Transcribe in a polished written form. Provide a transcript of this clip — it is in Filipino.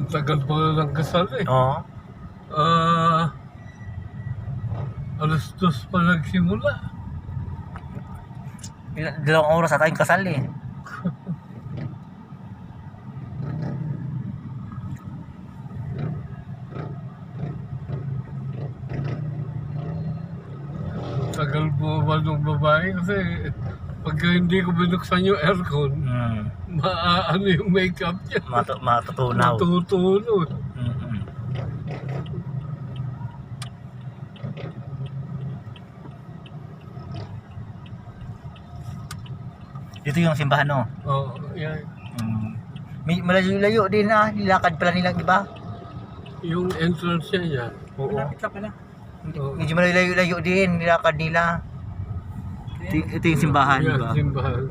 tagal pa ng kasal eh. Oo. Alas 2 pa nagsimula. Dalawang oras at tayong kasal eh. Tagal bumaba ng babae kasi pagka hindi ko binuksan yung aircon, maaano yung makeup niya. Matutunaw. Matutunaw. Dito yung simbahan, no? Oo, yan. May malayo-layo din na. Nilakad pala nilang iba. Yung entrance niya yan. Oo. Malapit lang pala. Medyo malayo-layo din. Nilakad nila. Ito yung simbahan, Yan, diba? simbahan.